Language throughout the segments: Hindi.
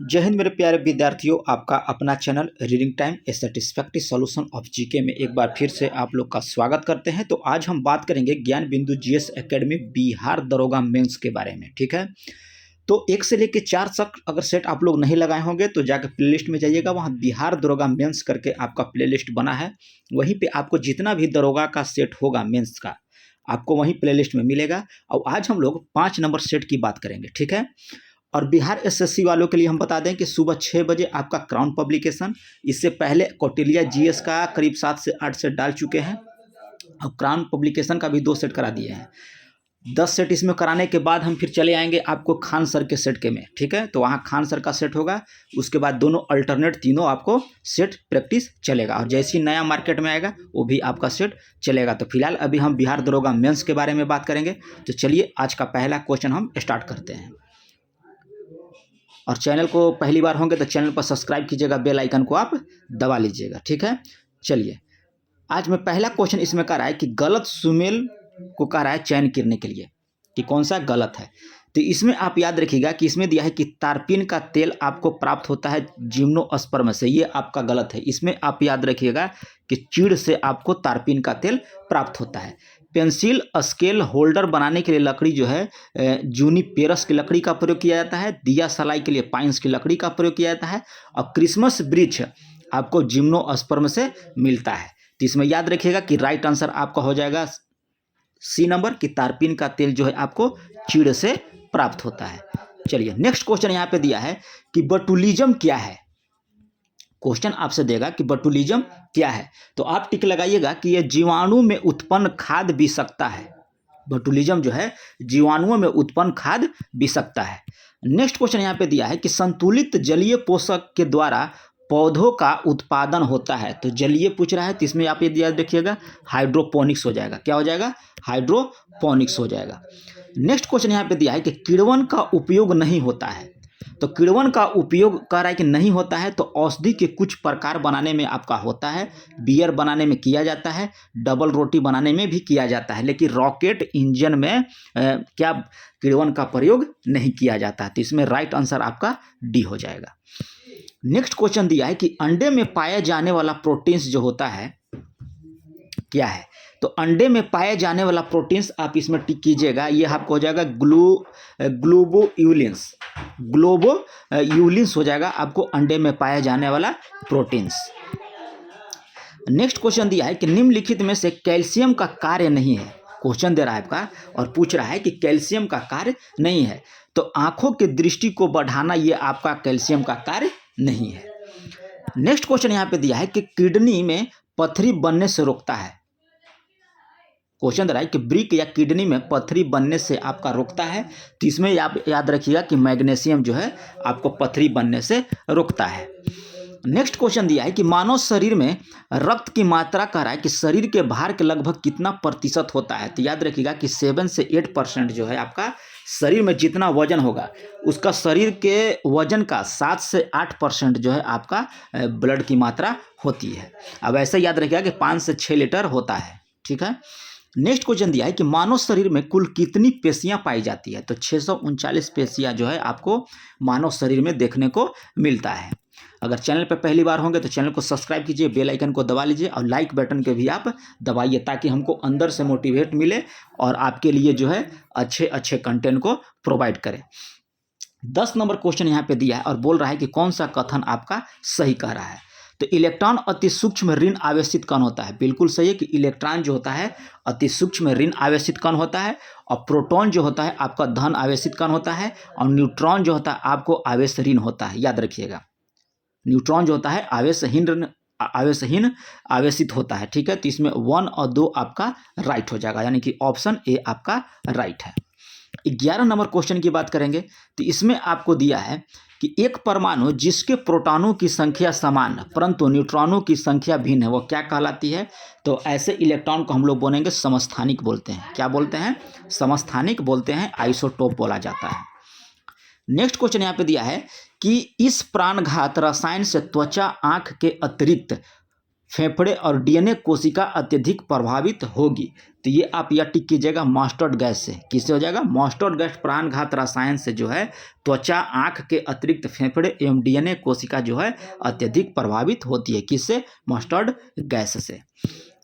जय हिंद मेरे प्यारे विद्यार्थियों, आपका अपना channel reading time A satisfactory solution of GK में एक बार फिर से आप लोग का स्वागत करते हैं। तो आज हम बात करेंगे ज्ञान बिंदु जीएस एकेडमी बिहार दरोगा मेंस के बारे में। ठीक है, तो 1 से लेकर 4 तक अगर सेट आप लोग नहीं लगाए होंगे तो जाकर प्लेलिस्ट में जाइएगा, वहाँ बिहार दरोगा मेंस करके आपका प्लेलिस्ट बना है। वहीं पे आपको जितना भी दरोगा का सेट होगा मेंस का, आपको वहीं प्लेलिस्ट में मिलेगा। और आज हम लोग 5 नंबर सेट की बात करेंगे। ठीक है, और बिहार एसएससी वालों के लिए हम बता दें कि सुबह 6 बजे आपका क्राउन पब्लिकेशन, इससे पहले कौटिल्य जीएस का करीब 7 से 8 सेट डाल चुके हैं और क्राउन पब्लिकेशन का भी 2 सेट करा दिए हैं। 10 सेट इसमें कराने के बाद हम फिर चले आएंगे आपको खान सर के सेट के में। ठीक है, तो वहाँ खान सर का सेट होगा, उसके बाद दोनों अल्टरनेट तीनों आपको सेट प्रैक्टिस चलेगा और जैसे ही नया मार्केट में आएगा वो भी आपका सेट चलेगा। तो फिलहाल अभी हम बिहार दरोगा मेंस के बारे में बात करेंगे। तो चलिए आज का पहला क्वेश्चन हम स्टार्ट करते हैं। और चैनल को पहली बार होंगे तो चैनल पर सब्सक्राइब कीजिएगा, बेल आइकन को आप दबा लीजिएगा। ठीक है, चलिए आज मैं पहला क्वेश्चन इसमें कर रहा है कि गलत सुमेल को कह रहा है चयन करने के लिए कि कौन सा गलत है। तो इसमें आप याद रखिएगा कि इसमें दिया है कि तारपीन का तेल आपको प्राप्त होता है जिम्नोस्पर्म से, ये आपका गलत है। इसमें आप याद रखिएगा कि चीड़ से आपको तारपीन का तेल प्राप्त होता है। पेंसिल स्केल होल्डर बनाने के लिए लकड़ी जो है जूनिपेरस की लकड़ी का प्रयोग किया जाता है। दिया सलाई के लिए पाइन्स की लकड़ी का प्रयोग किया जाता है और क्रिसमस वृक्ष आपको जिम्नोस्पर्म से मिलता है। तो इसमें याद रखिएगा कि राइट आंसर आपका हो जाएगा सी नंबर कि तारपीन का तेल जो है आपको चीड़ से प्राप्त होता है। चलिए नेक्स्ट क्वेश्चन यहाँ पे दिया है कि बटुलिज्म क्या है। क्वेश्चन आपसे देगा कि बटुलिज्म क्या है, तो आप टिक लगाइएगा कि यह जीवाणु में उत्पन्न खाद्य विषाक्तता है। बटुलिज्म जो है जीवाणुओं में उत्पन्न खाद्य विषाक्तता है। नेक्स्ट क्वेश्चन यहाँ पे दिया है कि संतुलित जलीय पोषक के द्वारा पौधों का उत्पादन होता है। तो जलीय पूछ रहा है, तो इसमें आप ये याद रखिएगा हाइड्रोपोनिक्स हो जाएगा। क्या हो जाएगा? हाइड्रोपोनिक्स हो जाएगा। नेक्स्ट क्वेश्चन यहाँ पे दिया है कि किण्वन का उपयोग नहीं होता है। तो किण्वन का उपयोग कर रहा है कि नहीं होता है, तो औषधि के कुछ प्रकार बनाने में आपका होता है, बियर बनाने में किया जाता है, डबल रोटी बनाने में भी किया जाता है, लेकिन रॉकेट इंजन में क्या किण्वन का प्रयोग नहीं किया जाता है। तो इसमें राइट आंसर आपका डी हो जाएगा। नेक्स्ट क्वेश्चन दिया है कि अंडे में पाया जाने वाला प्रोटीन्स जो होता है क्या है। तो अंडे में पाए जाने वाला प्रोटीन्स आप इसमें टिक कीजिएगा, ये आपको हो जाएगा ग्लोबोयूलिन्स। ग्लोबोयूलिन्स हो जाएगा आपको अंडे में पाया जाने वाला प्रोटीन्स। नेक्स्ट क्वेश्चन दिया है कि निम्नलिखित में से कैल्शियम का कार्य नहीं है। क्वेश्चन दे रहा है आपका और पूछ रहा है कि कैल्शियम का कार्य नहीं है, तो आंखों की दृष्टि को बढ़ाना ये आपका कैल्शियम का कार्य नहीं है। नेक्स्ट क्वेश्चन यहाँ पे दिया है कि किडनी में पथरी बनने से रोकता है। क्वेश्चन दे रहा है कि ब्रिक या किडनी में पथरी बनने से आपका रोकता है, तो इसमें आप याद रखिएगा कि मैग्नीशियम जो है आपको पथरी बनने से रोकता है। नेक्स्ट क्वेश्चन दिया है कि मानव शरीर में रक्त की मात्रा कह रहा है कि शरीर के भार के लगभग कितना प्रतिशत होता है। तो याद रखिएगा कि 7 से 8% जो है आपका शरीर में जितना वजन होगा उसका शरीर के वजन का 7 से 8% जो है आपका ब्लड की मात्रा होती है। अब ऐसा याद रखिएगा कि 5 से 6 लीटर होता है। ठीक है, नेक्स्ट क्वेश्चन दिया है कि मानव शरीर में कुल कितनी पेशियां पाई जाती है। तो 639 पेशियां जो है आपको मानव शरीर में देखने को मिलता है। अगर चैनल पर पहली बार होंगे तो चैनल को सब्सक्राइब कीजिए, बेल आइकन को दबा लीजिए और लाइक बटन के भी आप दबाइए, ताकि हमको अंदर से मोटिवेट मिले और आपके लिए जो है अच्छे अच्छे कंटेंट को प्रोवाइड करें। 10 नंबर क्वेश्चन यहाँ पे दिया है और बोल रहा है कि कौन सा कथन आपका सही कह रहा है। तो इलेक्ट्रॉन अति सूक्ष्म ऋण आवेशित कण होता है। बिल्कुल सही है कि इलेक्ट्रॉन जो होता है अति सूक्ष्म ऋण आवेशित कण होता है और प्रोटॉन जो होता है आपका धन आवेशित कण होता है और न्यूट्रॉन जो होता है आपको आवेश ऋण होता है। याद रखिएगा, न्यूट्रॉन जो होता है आवेशहीन आवेशित होता है। ठीक है, तो इसमें 1 और 2 आपका राइट हो जाएगा, यानी कि ऑप्शन ए आपका राइट है। 11 नंबर क्वेश्चन की बात करेंगे तो इसमें आपको दिया है कि एक परमाणु जिसके प्रोटॉनों की संख्या समान परंतु न्यूट्रॉनों की संख्या भिन्न है, वो क्या कहलाती है। तो ऐसे इलेक्ट्रॉन को हम लोग बोलेंगे समस्थानिक बोलते हैं। क्या बोलते हैं? समस्थानिक बोलते हैं, आइसोटोप बोला जाता है। नेक्स्ट क्वेश्चन यहाँ पे दिया है कि इस प्राणघात रसायन से त्वचा, आंख के अतिरिक्त फेफड़े और डीएनए कोशिका अत्यधिक प्रभावित होगी। तो ये आप यह टिक कीजिएगा मस्टर्ड गैस से। किससे हो जाएगा? मस्टर्ड गैस प्राणघात रसायन से जो है त्वचा, आंख के अतिरिक्त फेफड़े एवं डीएनए कोशिका जो है अत्यधिक प्रभावित होती है। किससे? मस्टर्ड गैस से।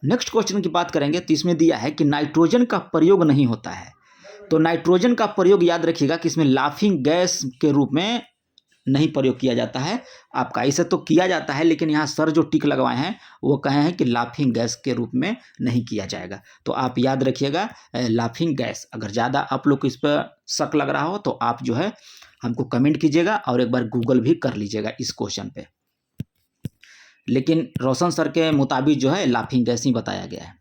नेक्स्ट क्वेश्चन की बात करेंगे तो इसमें दिया है कि नाइट्रोजन का प्रयोग नहीं होता है। तो नाइट्रोजन का प्रयोग याद रखिएगा कि इसमें लाफिंग गैस के रूप में नहीं प्रयोग किया जाता है आपका। इसे तो किया जाता है लेकिन यहाँ सर जो टिक लगवाए हैं वो कहे हैं कि लाफिंग गैस के रूप में नहीं किया जाएगा। तो आप याद रखिएगा लाफिंग गैस। अगर ज़्यादा आप लोग को इस पर शक लग रहा हो तो आप जो है हमको कमेंट कीजिएगा और एक बार गूगल भी कर लीजिएगा इस क्वेश्चन पे। लेकिन रोशन सर के मुताबिक जो है लाफिंग गैस ही बताया गया है।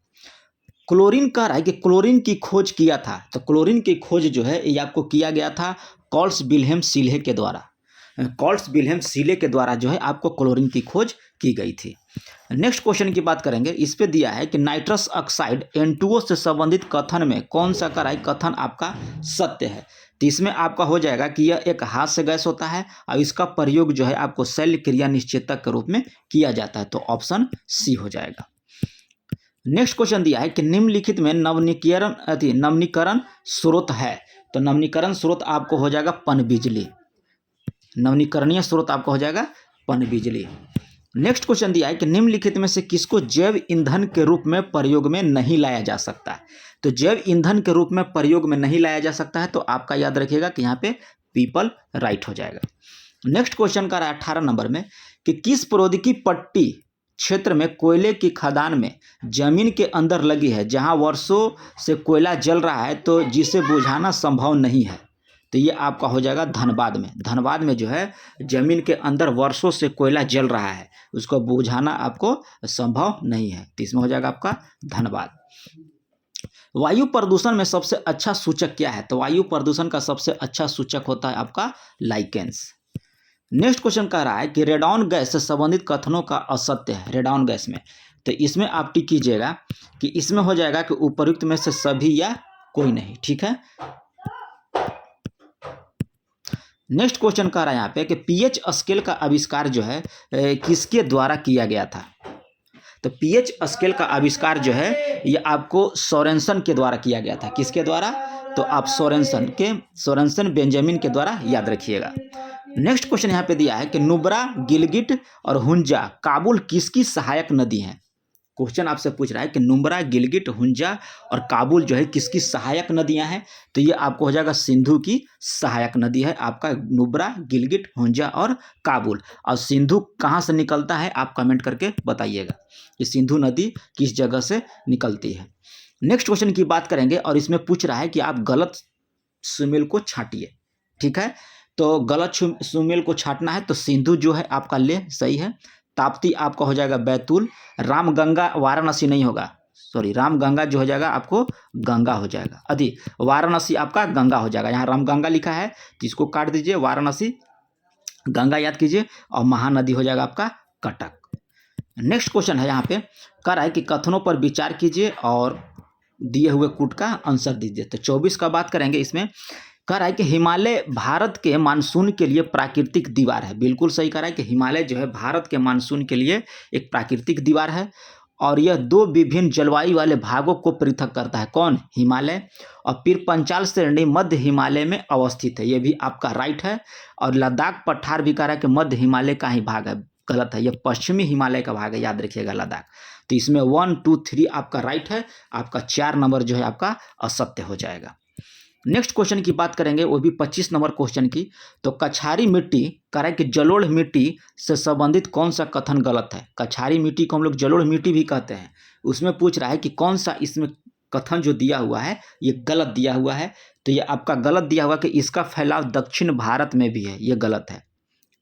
क्लोरीन कह रहा है कि क्लोरीन की खोज किया था। तो क्लोरीन की खोज जो है ये आपको किया गया था कॉल्स विल्हेम सीले के द्वारा। कॉल्स विल्हेम सीले के द्वारा जो है आपको क्लोरीन की खोज की गई थी। नेक्स्ट क्वेश्चन की बात करेंगे। इस पे दिया है कि नाइट्रस ऑक्साइड N2O से संबंधित कथन में कौन सा कथन आपका सत्य है। तो इसमें आपका हो जाएगा कि यह एक हास्य गैस होता है और इसका प्रयोग जो है आपको शल्य क्रिया निश्चेतक के रूप में किया जाता है। तो ऑप्शन सी हो जाएगा। नेक्स्ट क्वेश्चन दिया है कि निम्नलिखित में नवनीकरण स्रोत है। तो नवनीकरण स्रोत आपको हो जाएगा पनबिजली। नवनीकरणीय स्रोत आपका हो जाएगा पनबिजली। नेक्स्ट क्वेश्चन दिया है कि निम्नलिखित में से किसको जैव ईंधन के रूप में प्रयोग में नहीं लाया जा सकता है। तो जैव ईंधन के रूप में प्रयोग में नहीं लाया जा सकता है तो आपका याद रखिएगा कि यहाँ पे पीपल राइट हो जाएगा। नेक्स्ट क्वेश्चन का रहा 18 नंबर में कि किस प्रौद्योगिकी पट्टी क्षेत्र में कोयले की खदान में जमीन के अंदर लगी है जहां वर्षों से कोयला जल रहा है तो जिसे बुझाना संभव नहीं है। तो ये आपका हो जाएगा धनबाद में। धनबाद में जो है जमीन के अंदर वर्षों से कोयला जल रहा है, उसको बुझाना आपको संभव नहीं है। तो इसमें हो जाएगा आपका धनबाद। वायु प्रदूषण में सबसे अच्छा सूचक क्या है? तो वायु प्रदूषण का सबसे अच्छा सूचक होता है आपका लाइकेंस। नेक्स्ट क्वेश्चन कह रहा है कि रेडॉन गैस से संबंधित कथनों का असत्य है। रेडॉन गैस में तो इसमें आप टिक कीजिएगा कि इसमें हो जाएगा कि उपर्युक्त में से सभी या कोई नहीं। ठीक है। नेक्स्ट क्वेश्चन कह रहा है यहाँ पे कि पीएच स्केल का आविष्कार जो है किसके द्वारा किया गया था। तो पीएच स्केल का आविष्कार जो है ये आपको सोरेनसन के द्वारा किया गया था। किसके द्वारा? तो आप सोरेनसन बेंजामिन के द्वारा याद रखिएगा। नेक्स्ट क्वेश्चन यहाँ पे दिया है कि नुब्रा, गिलगिट और हुंजा काबुल किसकी सहायक नदी है। क्वेश्चन आपसे पूछ रहा है कि नुब्रा, गिलगिट, हुंजा और काबुल जो है किसकी सहायक नदियां हैं। तो ये आपको हो जाएगा सिंधु की सहायक नदी है आपका नुब्रा, गिलगिट, हुंजा और काबुल। और सिंधु कहाँ से निकलता है आप कमेंट करके बताइएगा कि सिंधु नदी किस जगह से निकलती है। नेक्स्ट क्वेश्चन की बात करेंगे और इसमें पूछ रहा है कि आप गलत सुमेल को छांटिए। ठीक है। तो गलत सुमेल को छांटना है तो सिंधु जो है आपका ले सही है। ताप्ती आपका हो जाएगा बैतूल। रामगंगा वाराणसी नहीं होगा, सॉरी रामगंगा जो हो जाएगा आपको गंगा हो जाएगा। वाराणसी आपका गंगा हो जाएगा। यहाँ रामगंगा लिखा है तो इसको काट दीजिए, वाराणसी गंगा याद कीजिए और महानदी हो जाएगा आपका कटक। नेक्स्ट क्वेश्चन है यहाँ पे कह रहा है कि कथनों पर विचार कीजिए और दिए हुए कूट का आंसर दीजिए। तो 24 का बात करेंगे। इसमें कह रहा है कि हिमालय भारत के मानसून के लिए प्राकृतिक दीवार है। बिल्कुल सही कह रहा है कि हिमालय जो है भारत के मानसून के लिए एक प्राकृतिक दीवार है और यह दो विभिन्न जलवायु वाले भागों को पृथक करता है। कौन? हिमालय। और फिर पंचाल श्रेणी मध्य हिमालय में अवस्थित है, यह भी आपका राइट है। और लद्दाख पठार भी कह रहा है कि मध्य हिमालय का ही भाग है, गलत है, यह पश्चिमी हिमालय का भाग है, याद रखिएगा लद्दाख। तो इसमें 1, 2, 3 आपका राइट है। आपका 4 नंबर जो है आपका असत्य हो जाएगा। नेक्स्ट क्वेश्चन की बात करेंगे, वो भी 25 नंबर क्वेश्चन की। तो कछारी मिट्टी कह रहा है कि जलोढ़ मिट्टी से संबंधित कौन सा कथन गलत है। कछारी मिट्टी को हम लोग जलोढ़ मिट्टी भी कहते हैं। उसमें पूछ रहा है कि कौन सा इसमें कथन जो दिया हुआ है ये गलत दिया हुआ है। तो ये आपका गलत दिया हुआ कि इसका फैलाव दक्षिण भारत में भी है, ये गलत है।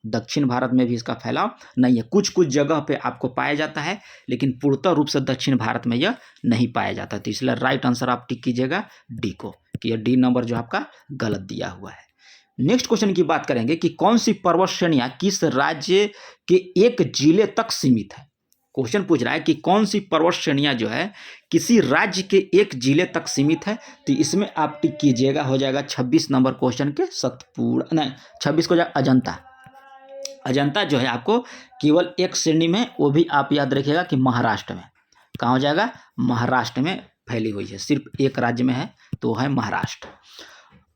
दक्षिण भारत में भी इसका फैलाव नहीं है। कुछ कुछ जगह पे आपको पाया जाता है लेकिन पूर्णतः रूप से दक्षिण भारत में यह नहीं पाया जाता। तो इसलिए राइट आंसर आप टिक कीजिएगा डी को, कि यह डी नंबर जो आपका गलत दिया हुआ है। नेक्स्ट क्वेश्चन की बात करेंगे कि कौन सी पर्वत श्रेणियां किस राज्य के एक जिले तक सीमित है। क्वेश्चन पूछ रहा है कि कौन सी पर्वत श्रेणियां जो है किसी राज्य के एक जिले तक सीमित है। तो इसमें आप टिक कीजिएगा, हो जाएगा 26 नंबर क्वेश्चन के सतपुड़ा, नहीं 26 को जाएगा अजंता। अजंता जो है आपको केवल एक श्रेणी में, वो भी आप याद रखिएगा कि महाराष्ट्र में। कहाँ हो जाएगा? महाराष्ट्र में फैली हुई है, सिर्फ एक राज्य में है, तो है महाराष्ट्र।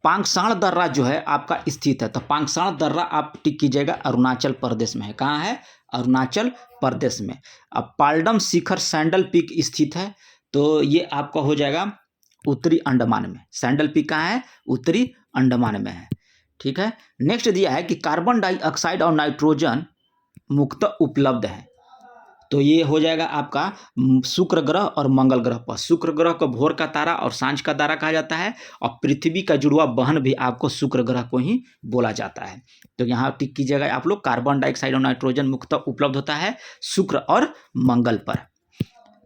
पांगसाण दर्रा जो है आपका स्थित है, तो पांगसाण दर्रा आप टिक कीजिएगा, अरुणाचल प्रदेश में है। कहाँ है? अरुणाचल प्रदेश में। अब पाल्डम शिखर सैंडल पीक स्थित है, तो ये आपका हो जाएगा उत्तरी अंडमान में। सैंडल पीक कहाँ है? उत्तरी अंडमान में है। ठीक है। नेक्स्ट दिया है कि कार्बन डाइऑक्साइड और नाइट्रोजन मुक्त उपलब्ध है, तो ये हो जाएगा आपका शुक्र ग्रह और मंगल ग्रह पर। शुक्र ग्रह को भोर का तारा और सांझ का तारा कहा जाता है, और पृथ्वी का जुड़वा बहन भी आपको शुक्र ग्रह को ही बोला जाता है। तो यहाँ टिक कीजिएगा आप लोग, कार्बन डाइऑक्साइड और नाइट्रोजन मुक्त उपलब्ध होता है शुक्र और मंगल पर।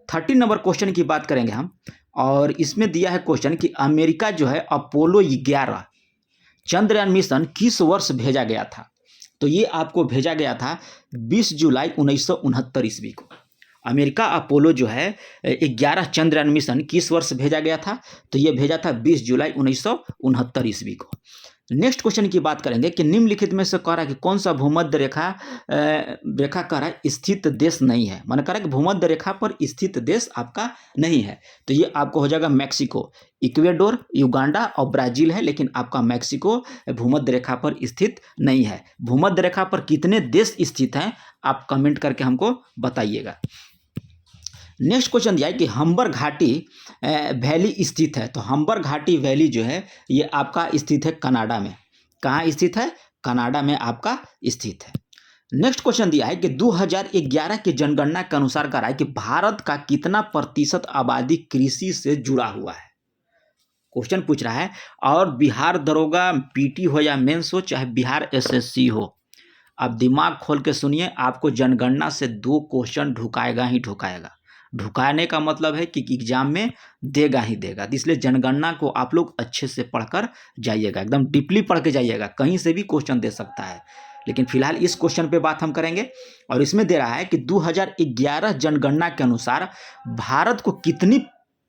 13 नंबर क्वेश्चन की बात करेंगे हम, और इसमें दिया है क्वेश्चन कि अमेरिका जो है अपोलो 11 चंद्रयान मिशन किस वर्ष भेजा गया था? तो ये आपको भेजा गया था 20 जुलाई 1969 ईस्वी को। अमेरिका अपोलो जो है 11 चंद्रयान मिशन किस वर्ष भेजा गया था? तो ये भेजा था 20 जुलाई 1969 ईस्वी को। नेक्स्ट क्वेश्चन की बात करेंगे कि निम्नलिखित में से कह रहा है कि कौन सा भूमध्य रेखा कह रहा है स्थित देश नहीं है, मन कह रहा है कि भूमध्य रेखा पर स्थित देश आपका नहीं है, तो ये आपको हो जाएगा मैक्सिको। इक्वेडोर, युगांडा और ब्राजील है, लेकिन आपका मैक्सिको भूमध्य रेखा पर स्थित नहीं है। भूमध्य रेखा पर कितने देश स्थित हैं आप कमेंट करके हमको बताइएगा। नेक्स्ट क्वेश्चन दिया है कि हम्बर घाटी वैली स्थित है, तो हम्बर घाटी वैली जो है ये आपका स्थित है कनाडा में। कहाँ स्थित है? कनाडा में आपका स्थित है। नेक्स्ट क्वेश्चन दिया है कि 2011 की जनगणना के अनुसार कह रहा है कि भारत का कितना प्रतिशत आबादी कृषि से जुड़ा हुआ है? क्वेश्चन पूछ रहा है, और बिहार दरोगा पीटी हो या मेंस हो, चाहे बिहार एसएससी हो, आप दिमाग खोल के सुनिए, आपको जनगणना से 2 क्वेश्चन ढुकाएगा ही ढुकाएगा। ढुकाने का मतलब है कि एग्जाम में देगा ही देगा, इसलिए जनगणना को आप लोग अच्छे से पढ़कर जाइएगा, एकदम डीपली पढ़ के जाइएगा, कहीं से भी क्वेश्चन दे सकता है। लेकिन फिलहाल इस क्वेश्चन पे बात हम करेंगे, और इसमें दे रहा है कि 2011 जनगणना के अनुसार भारत को कितनी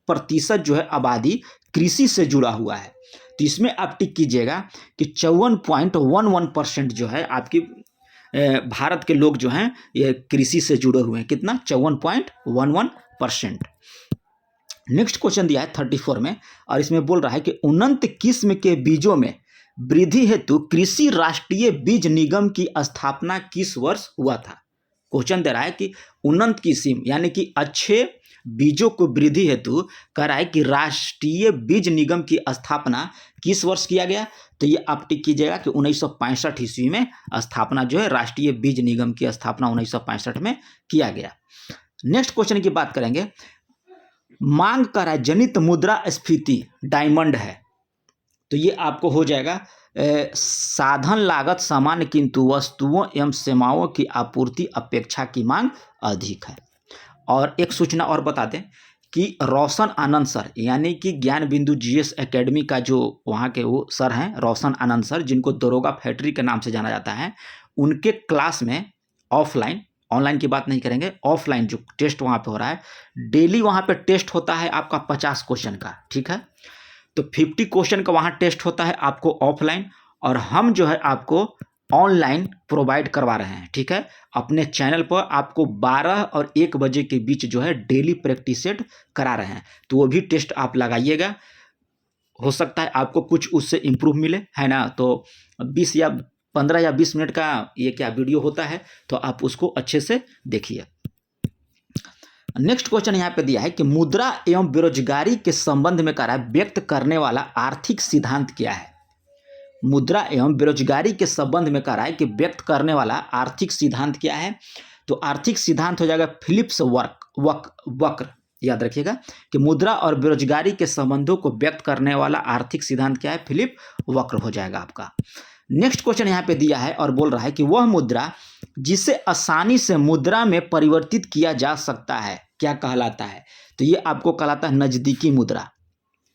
प्रतिशत जो है आबादी कृषि से जुड़ा हुआ है? तो इसमें आप टिक कीजिएगा कि 54.11% जो है आपकी भारत के लोग जो हैं ये कृषि से जुड़े हुए हैं। कितना? 54.11%। नेक्स्ट क्वेश्चन दिया है 34 में, और इसमें बोल रहा है कि उन्नत किस्म के बीजों में वृद्धि हेतु कृषि राष्ट्रीय बीज निगम की स्थापना किस वर्ष हुआ था? क्वेश्चन दे रहा है कि उन्नत किस्म यानी कि अच्छे बीजों को वृद्धि हेतु कह रहा है कि राष्ट्रीय बीज निगम की स्थापना किस वर्ष किया गया? तो ये आप टिक कीजिएगा कि 1965 ईस्वी में स्थापना जो है राष्ट्रीय बीज निगम की स्थापना 1965 में किया गया। नेक्स्ट क्वेश्चन की बात करेंगे, मांग कर जनित मुद्रास्फीति डायमंड है, तो ये आपको हो जाएगा साधन लागत समान किंतु वस्तुओं एवं सेवाओं की आपूर्ति अपेक्षा की मांग अधिक है। और एक सूचना और बता दें कि रोशन आनंद सर यानी कि ज्ञान बिंदु जीएस एकेडमी का जो वहाँ के वो सर हैं रोशन आनंद सर, जिनको दरोगा फैक्ट्री के नाम से जाना जाता है, उनके क्लास में ऑफलाइन, ऑनलाइन की बात नहीं करेंगे, ऑफलाइन जो टेस्ट वहाँ पे हो रहा है, डेली वहाँ पे टेस्ट होता है आपका 50 क्वेश्चन का। ठीक है, तो 50 क्वेश्चन का वहाँ टेस्ट होता है आपको ऑफलाइन, और हम जो है आपको ऑनलाइन प्रोवाइड करवा रहे हैं। ठीक है, अपने चैनल पर आपको 12 और 1 बजे के बीच जो है डेली प्रैक्टिस सेट करा रहे हैं, तो वो भी टेस्ट आप लगाइएगा, हो सकता है आपको कुछ उससे इम्प्रूव मिले, है ना। तो 20 या 15 या 20 मिनट का ये क्या वीडियो होता है, तो आप उसको अच्छे से देखिए। नेक्स्ट क्वेश्चन यहाँ पे दिया है कि मुद्रा एवं बेरोजगारी के संबंध में कह रहा है व्यक्त करने वाला आर्थिक सिद्धांत क्या है? मुद्रा एवं बेरोजगारी के संबंध में कह रहा है कि व्यक्त करने वाला आर्थिक सिद्धांत क्या है? तो आर्थिक सिद्धांत हो जाएगा फिलिप्स वक्र। याद रखिएगा कि मुद्रा और बेरोजगारी के संबंधों को व्यक्त करने वाला आर्थिक सिद्धांत क्या है? फिलिप वक्र हो जाएगा आपका। नेक्स्ट क्वेश्चन यहाँ पे दिया है और बोल रहा है कि वह मुद्रा जिसे आसानी से मुद्रा में परिवर्तित किया जा सकता है क्या कहलाता है? तो ये आपको कहलाता है नजदीकी मुद्रा।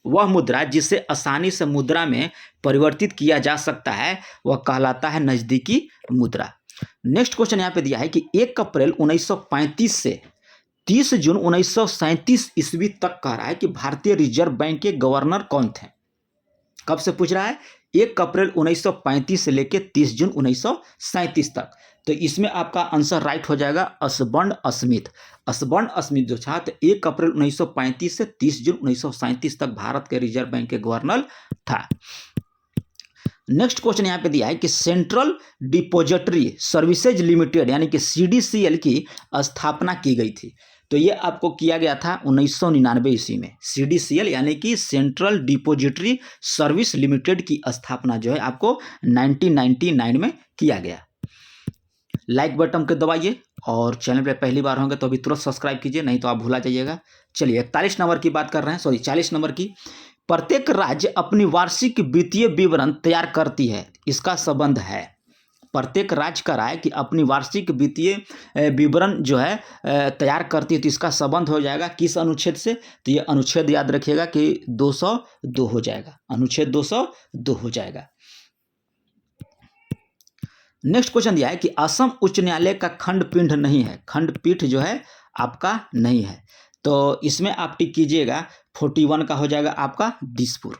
वह मुद्रा जिसे आसानी से मुद्रा में परिवर्तित किया जा सकता है वह कहलाता है नजदीकी मुद्रा। नेक्स्ट क्वेश्चन यहाँ पे दिया है कि 1 अप्रैल 1935 से 30 जून 1937 ईस्वी तक कह रहा है कि भारतीय रिजर्व बैंक के गवर्नर कौन थे? कब से पूछ रहा है? 1 अप्रैल 1935 से लेकर 30 जून 1937 तक। तो इसमें आपका आंसर राइट हो जाएगा असबर्न स्मिथ। असबर्न स्मिथ जो था, तो 1 अप्रैल 1935 से 30 जून 1937 तक भारत के रिजर्व बैंक के गवर्नर था। नेक्स्ट क्वेश्चन यहाँ पे दिया है कि सेंट्रल डिपोजिटरी सर्विसेज लिमिटेड यानी कि CDCL की स्थापना की गई थी। तो ये आपको किया गया था 1999 ईस्वी में। CDCL यानी कि सेंट्रल डिपोजिटरी सर्विस लिमिटेड की स्थापना जो है आपको 1999 में किया गया। लाइक बटन को दबाइए और चैनल पे पहली बार होंगे तो अभी तुरंत सब्सक्राइब कीजिए, नहीं तो आप भूला जाइएगा। चलिए 41 नंबर की बात कर रहे हैं, सॉरी 40 नंबर की। प्रत्येक राज्य अपनी वार्षिक वित्तीय विवरण तैयार करती है, इसका संबंध है। प्रत्येक राज्य का राय कि अपनी वार्षिक वित्तीय विवरण जो है तैयार करती है, तो इसका संबंध हो जाएगा किस अनुच्छेद से? तो ये अनुच्छेद याद रखिएगा कि 202 हो जाएगा, अनुच्छेद 202 हो जाएगा। नेक्स्ट क्वेश्चन दिया है कि असम उच्च न्यायालय का खंडपीठ नहीं है, खंडपीठ जो है आपका नहीं है। तो इसमें आप टिक कीजिएगा, 41 का हो जाएगा आपका दिसपुर,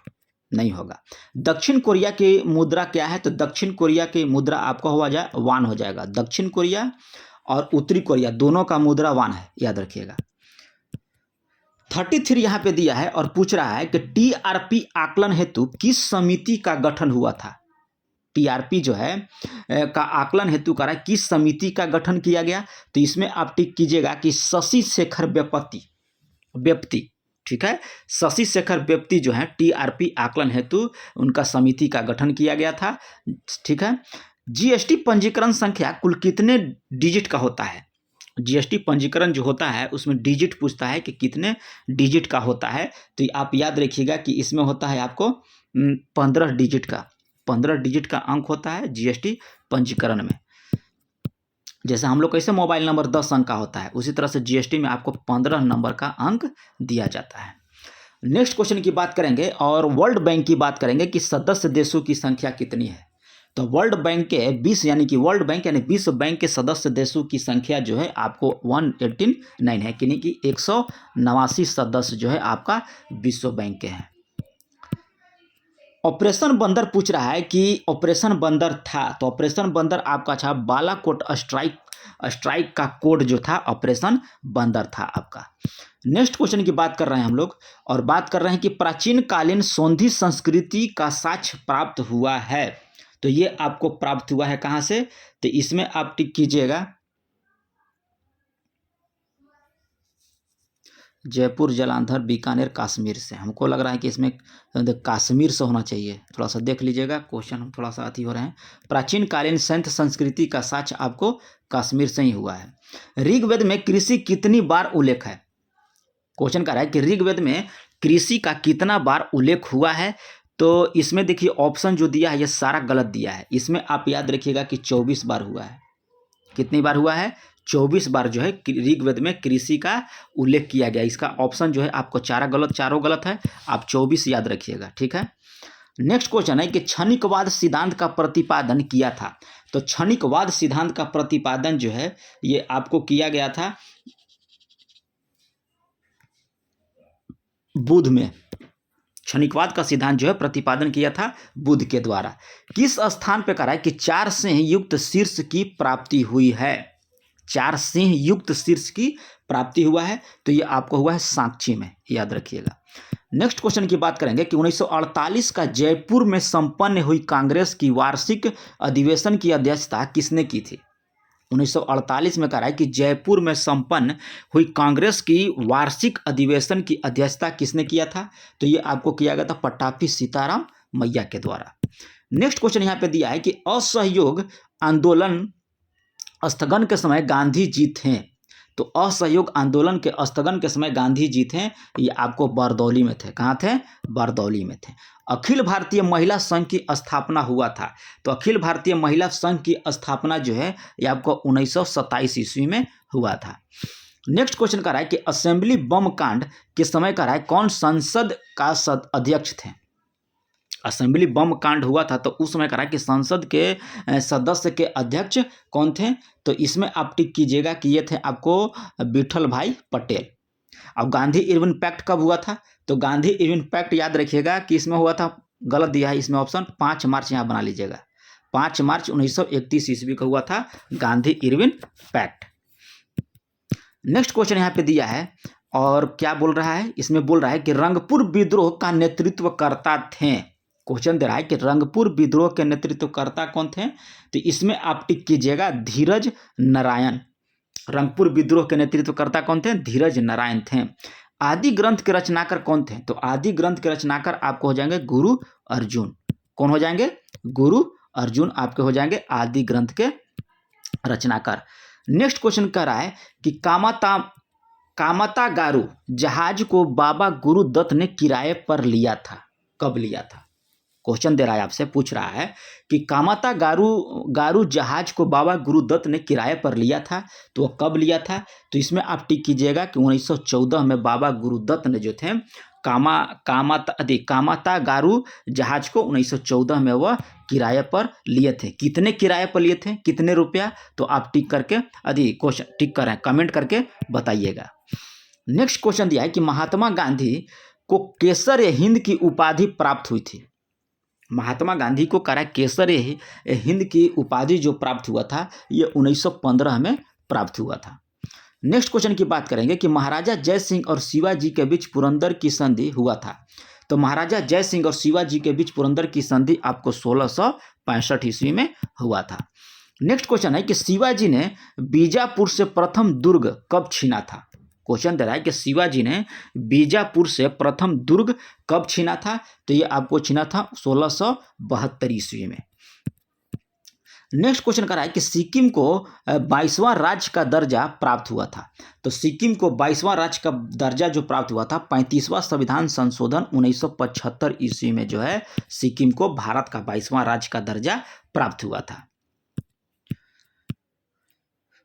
नहीं होगा। दक्षिण कोरिया की मुद्रा क्या है? तो दक्षिण कोरिया की मुद्रा आपका हो जाए वान हो जाएगा। दक्षिण कोरिया और उत्तरी कोरिया दोनों का मुद्रा वान है, याद रखिएगा। 33 यहाँ पे दिया है और पूछ रहा है कि TRP आकलन हेतु किस समिति का गठन हुआ था? TRP जो है का आकलन हेतु करा किस समिति का गठन किया गया? तो इसमें आप टिक कीजिएगा कि शशि शेखर वेम्पति, ठीक है। शशि शेखर वेम्पति जो है TRP आकलन हेतु उनका समिति का गठन किया गया था, ठीक है। GST पंजीकरण संख्या कुल कितने डिजिट का होता है? GST पंजीकरण जो होता है उसमें डिजिट पूछता है कि कितने डिजिट का होता है। तो आप याद रखिएगा कि इसमें होता है आपको 15 डिजिट का अंक होता है GST पंजीकरण में। जैसे हम लोग कैसे मोबाइल नंबर 10 अंक का होता है, उसी तरह से GST में आपको 15 नंबर का अंक दिया जाता है। नेक्स्ट क्वेश्चन की बात करेंगे और वर्ल्ड बैंक की बात करेंगे कि सदस्य देशों की संख्या कितनी है। तो वर्ल्ड बैंक के 20 यानी कि वर्ल्ड बैंक यानी विश्व बैंक के सदस्य देशों की संख्या जो है आपको 189 है, यानी कि 189 सदस्य जो है आपका विश्व बैंक के हैं। ऑपरेशन बंदर पूछ रहा है कि ऑपरेशन बंदर था, तो ऑपरेशन बंदर आपका था बालाकोट स्ट्राइक का कोड जो था ऑपरेशन बंदर था आपका। नेक्स्ट क्वेश्चन की बात कर रहे हैं हम लोग और बात कर रहे हैं कि प्राचीन कालीन सोंधी संस्कृति का साक्ष्य प्राप्त हुआ है। तो ये आपको प्राप्त हुआ है कहाँ से? तो इसमें आप टिक कीजिएगा जयपुर, जालंधर, बीकानेर, कश्मीर से। हमको लग रहा है कि इसमें कश्मीर से होना चाहिए, थोड़ा सा देख लीजिएगा, क्वेश्चन थोड़ा सा अति हो रहे हैं। प्राचीन कालीन संत संस्कृति का साक्ष्य आपको कश्मीर से ही हुआ है। ऋग्वेद में कृषि कितनी बार उल्लेख है? क्वेश्चन कर रहा है कि ऋग्वेद में कृषि का कितना बार उल्लेख हुआ है। तो इसमें देखिए ऑप्शन जो दिया है ये सारा गलत दिया है। इसमें आप याद रखिएगा कि 24 बार हुआ है। कितनी बार हुआ है? 24 बार जो है ऋग्वेद में कृषि का उल्लेख किया गया। इसका ऑप्शन जो है आपको चारों गलत है, आप 24 याद रखिएगा, ठीक है। नेक्स्ट क्वेश्चन है कि क्षणिकवाद सिद्धांत का प्रतिपादन किया था। तो क्षणिकवाद सिद्धांत का प्रतिपादन जो है ये आपको किया गया था बुध में। क्षणिकवाद का सिद्धांत जो है प्रतिपादन किया था बुध के द्वारा। किस स्थान पे करा है कि 4 सिंह युक्त शीर्ष की प्राप्ति हुई है? 4 सिंह युक्त शीर्ष की प्राप्ति हुआ है, तो ये आपको हुआ है सांची में, याद रखिएगा। नेक्स्ट क्वेश्चन की बात करेंगे कि 1948 का जयपुर में संपन्न हुई कांग्रेस की वार्षिक अधिवेशन की अध्यक्षता किसने की थी? 1948 में कहा है कि जयपुर में संपन्न हुई कांग्रेस की वार्षिक अधिवेशन की अध्यक्षता किसने किया था? तो ये आपको किया गया था पट्टाभी सीताराम मैया के द्वारा। नेक्स्ट क्वेश्चन यहाँ पे दिया है कि असहयोग आंदोलन स्थगन के समय गांधी जी थे। तो असहयोग आंदोलन के स्थगन के समय गांधी जी थे, ये आपको बरदौली में थे। कहाँ थे? बरदौली में थे। अखिल भारतीय महिला संघ की स्थापना हुआ था। तो अखिल भारतीय महिला संघ की स्थापना जो है ये आपको 1927 ईस्वी में हुआ था। नेक्स्ट क्वेश्चन कर रहा है कि असेंबली बम कांड के समय कर रहा है कौन संसद का अध्यक्ष थे? असेंबली बम कांड हुआ था तो उस समय करा कि संसद के सदस्य के अध्यक्ष कौन थे? तो इसमें आप टिक कीजिएगा कि ये थे आपको विठल भाई पटेल। अब गांधी इरविन पैक्ट कब हुआ था? तो गांधी इरविन पैक्ट याद रखिएगा कि इसमें हुआ था गलत दिया है इसमें ऑप्शन, 5 मार्च यहाँ बना लीजिएगा। 5 मार्च 1931 ईस्वी का हुआ था Gandhi Irwin pact. Next question यहाँ पे दिया है और क्या बोल रहा है, इसमें बोल रहा है कि रंगपुर विद्रोह का नेतृत्व करता थे। क्वेश्चन दे रहा है कि रंगपुर विद्रोह के नेतृत्वकर्ता कौन थे, तो इसमें आप टिक कीजिएगा धीरज नारायण। रंगपुर विद्रोह के नेतृत्वकर्ता कौन थे, धीरज नारायण थे। आदि ग्रंथ के रचनाकार कौन थे, तो आदि ग्रंथ के रचनाकार आपको हो जाएंगे गुरु अर्जुन। कौन हो जाएंगे, गुरु अर्जुन आपके हो जाएंगे आदि ग्रंथ के रचनाकार। नेक्स्ट क्वेश्चन कह रहा है कि कामाता गारू जहाज को बाबा गुरुदत्त ने किराए पर लिया था, कब लिया था। क्वेश्चन दे रहा है आपसे, पूछ रहा है कि कामाता गारू जहाज को बाबा गुरुदत्त ने किराए पर लिया था, तो वह कब लिया था, तो इसमें आप टिक कीजिएगा कि 1914 में बाबा गुरुदत्त ने जो थे कामाता गारू जहाज को 1914 में वह किराए पर लिए थे। कितने किराए पर लिए थे, कितने रुपया, तो आप टिक करके क्वेश्चन टिक करें, कमेंट करके बताइएगा। नेक्स्ट क्वेश्चन दिया है कि महात्मा गांधी को केसर हिंद की उपाधि प्राप्त हुई थी। महात्मा गांधी को करा केसर हिंद की उपाधि जो प्राप्त हुआ था ये 1915 में प्राप्त हुआ था। नेक्स्ट क्वेश्चन की बात करेंगे कि महाराजा जय सिंह और शिवाजी के बीच पुरंदर की संधि हुआ था, तो महाराजा जय सिंह और शिवाजी के बीच पुरंदर की संधि आपको 1665 ईस्वी में हुआ था। नेक्स्ट क्वेश्चन है कि शिवाजी ने बीजापुर से प्रथम दुर्ग कब छीना था। क्वेश्चन दे रहा है कि शिवाजी ने बीजापुर से प्रथम दुर्ग कब छीना था, तो ये आपको छीना था 1672 ईस्वी में। नेक्स्ट क्वेश्चन कर रहा है कि सिक्किम को 22वां राज्य का दर्जा प्राप्त हुआ था, तो सिक्किम को 22वां राज्य का दर्जा जो प्राप्त हुआ था 35वां संविधान संशोधन 1975 ईस्वी में जो है सिक्किम को भारत का 22वां राज्य का दर्जा प्राप्त हुआ था।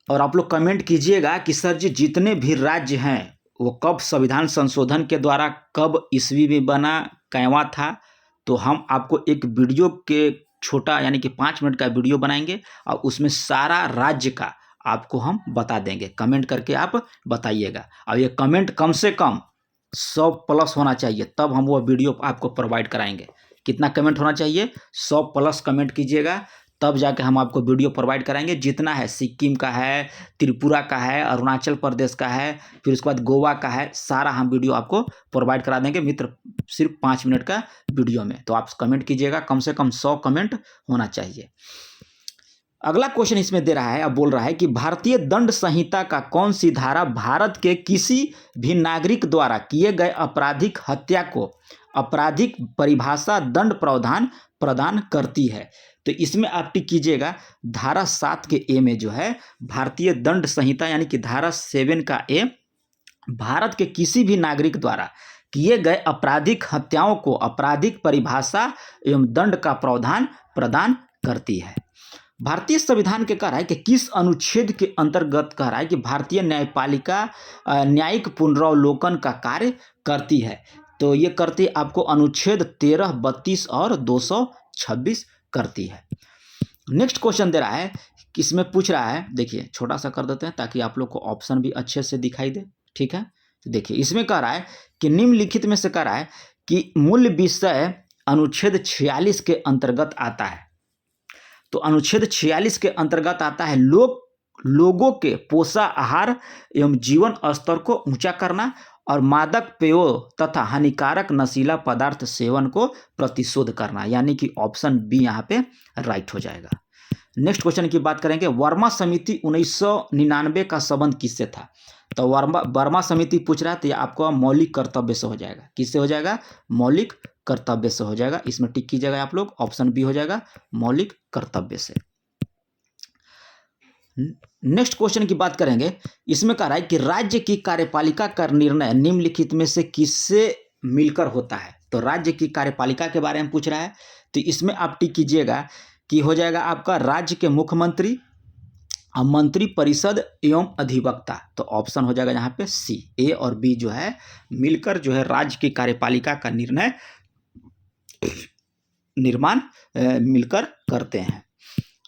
और आप लोग कमेंट कीजिएगा कि सर जी जितने भी राज्य हैं वो कब संविधान संशोधन के द्वारा कब ईस्वी में बना, कैवा था, तो हम आपको एक वीडियो के छोटा यानी कि 5 मिनट का वीडियो बनाएंगे और उसमें सारा राज्य का आपको हम बता देंगे। कमेंट करके आप बताइएगा और ये कमेंट कम से कम 100 प्लस होना चाहिए, तब हम वो वीडियो आपको प्रोवाइड कराएंगे। कितना कमेंट होना चाहिए, 100 प्लस कमेंट कीजिएगा, तब जाके हम आपको वीडियो प्रोवाइड कराएंगे। जितना है सिक्किम का है, त्रिपुरा का है, अरुणाचल प्रदेश का है, फिर उसके बाद गोवा का है, सारा हम वीडियो आपको प्रोवाइड करा देंगे मित्र, सिर्फ 5 मिनट का वीडियो में। तो आप कमेंट कीजिएगा, कम से कम 100 कमेंट होना चाहिए। अगला क्वेश्चन इसमें दे रहा है, अब बोल रहा है कि भारतीय दंड संहिता का कौन सी धारा भारत के किसी भी नागरिक द्वारा किए गए आपराधिक हत्या को आपराधिक परिभाषा दंड प्रावधान प्रदान करती है, तो इसमें आप टिक कीजिएगा धारा 7 के ए में जो है भारतीय दंड संहिता यानी कि धारा 7 का ए भारत के किसी भी नागरिक द्वारा किए गए आपराधिक हत्याओं को आपराधिक परिभाषा एवं दंड का प्रावधान प्रदान करती है। भारतीय संविधान के कह रहा है कि किस अनुच्छेद के अंतर्गत कह रहा है कि भारतीय न्यायपालिका न्यायिक पुनरावलोकन का कार्य करती है, तो ये करती आपको अनुच्छेद 13, 32 और 226 करती है। नेक्स्ट क्वेश्चन दे रहा है, इसमें पूछ रहा है, देखिए छोटा सा कर देते हैं ताकि आप लोग को ऑप्शन भी अच्छे से दिखाई दे, ठीक है। तो देखिए इसमें कह रहा है कि निम्नलिखित में से कह रहा है कि मूल विषय अनुच्छेद 46 के अंतर्गत आता है, तो अनुच्छेद 46 के अंतर्गत आता है लोगों के पोषाहार एवं जीवन स्तर को ऊंचा करना और मादक पेयों तथा हानिकारक नशीला पदार्थ सेवन को प्रतिशोध करना, यानी कि ऑप्शन बी यहाँ पे राइट हो जाएगा। नेक्स्ट क्वेश्चन की बात करेंगे, वर्मा समिति 1999 का संबंध किससे था, तो वर्मा समिति पूछ रहा है, तो आपको मौलिक कर्तव्य से हो जाएगा। किससे हो जाएगा, मौलिक कर्तव्य से हो जाएगा। इसमें टिक कीजिएगा आप लोग, ऑप्शन बी हो जाएगा मौलिक कर्तव्य से। नेक्स्ट क्वेश्चन की बात करेंगे, इसमें कह रहा है कि राज्य की कार्यपालिका का निर्णय निम्नलिखित में से किससे मिलकर होता है, तो राज्य की कार्यपालिका के बारे में पूछ रहा है, तो इसमें आप टिक कीजिएगा कि हो जाएगा आपका राज्य के मुख्यमंत्री, मंत्री परिषद एवं अधिवक्ता, तो ऑप्शन हो जाएगा यहाँ पे सी, ए और बी जो है मिलकर जो है राज्य की कार्यपालिका का निर्माण मिलकर करते हैं।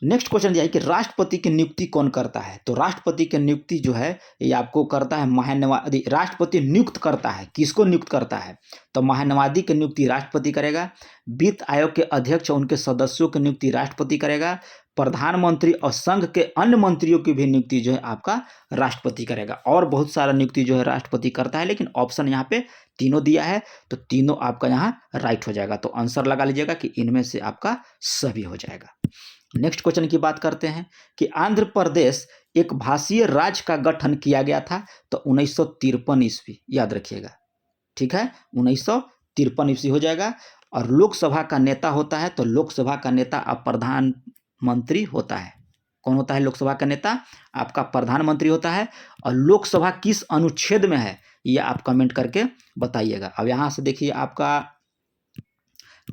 नेक्स्ट क्वेश्चन यह है कि राष्ट्रपति की नियुक्ति कौन करता है? तो राष्ट्रपति की नियुक्ति जो है ये आपको करता है महान्यवादी। राष्ट्रपति नियुक्त करता है, किसको नियुक्त करता है? तो महान्यवादी की नियुक्ति राष्ट्रपति करेगा। वित्त आयोग के अध्यक्ष और उनके सदस्यों की नियुक्ति राष्ट्रपति करेगा। प्रधानमंत्री और संघ के अन्य मंत्रियों की भी नियुक्ति जो है आपका राष्ट्रपति करेगा। और बहुत सारा नियुक्ति जो है राष्ट्रपति करता है, लेकिन ऑप्शन यहाँ पे तीनों दिया है, तो तीनों आपका यहाँ राइट हो जाएगा। तो आंसर लगा लीजिएगा कि इनमें से आपका सभी हो जाएगा। नेक्स्ट क्वेश्चन की बात करते हैं कि आंध्र प्रदेश एक भाषीय राज्य का गठन किया गया था तो 1953 ईस्वी, याद रखिएगा, ठीक है, 1953 ईस्वी हो जाएगा। और लोकसभा का नेता होता है तो लोकसभा का नेता अब प्रधानमंत्री होता है। कौन होता है लोकसभा का नेता? आपका प्रधानमंत्री होता है। और लोकसभा किस अनुच्छेद में है ये आप कमेंट करके बताइएगा। अब यहाँ से देखिए आपका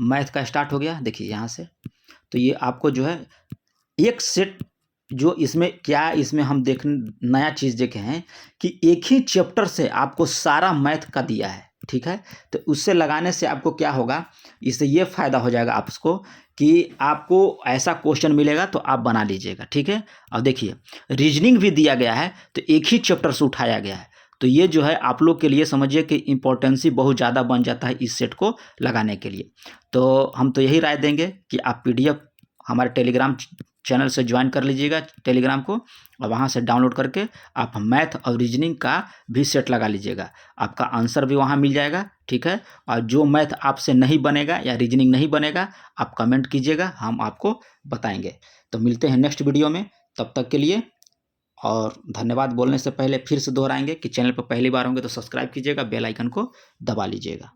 मैथ का स्टार्ट हो गया। देखिए यहाँ से तो ये आपको जो है एक सेट जो इसमें क्या, इसमें हम नया चीज़ देखे हैं कि एक ही चैप्टर से आपको सारा मैथ का दिया है, ठीक है। तो उससे लगाने से आपको क्या होगा, इससे ये फ़ायदा हो जाएगा आपको कि आपको ऐसा क्वेश्चन मिलेगा तो आप बना लीजिएगा, ठीक है। अब देखिए रीजनिंग भी दिया गया है तो एक ही चैप्टर से उठाया गया है, तो ये जो है आप लोग के लिए समझिए कि इम्पोर्टेंसी बहुत ज़्यादा बन जाता है इस सेट को लगाने के लिए। तो हम तो यही राय देंगे कि आप PDF हमारे टेलीग्राम चैनल से ज्वाइन कर लीजिएगा टेलीग्राम को, और वहाँ से डाउनलोड करके आप मैथ और रीजनिंग का भी सेट लगा लीजिएगा। आपका आंसर भी वहाँ मिल जाएगा, ठीक है। और जो मैथ आपसे नहीं बनेगा या रीजनिंग नहीं बनेगा आप कमेंट कीजिएगा, हम आपको बताएंगे। तो मिलते हैं नेक्स्ट वीडियो में, तब तक के लिए। और धन्यवाद बोलने से पहले फिर से दोहराएंगे कि चैनल पर पहली बार होंगे तो सब्सक्राइब कीजिएगा, बेल आइकन को दबा लीजिएगा।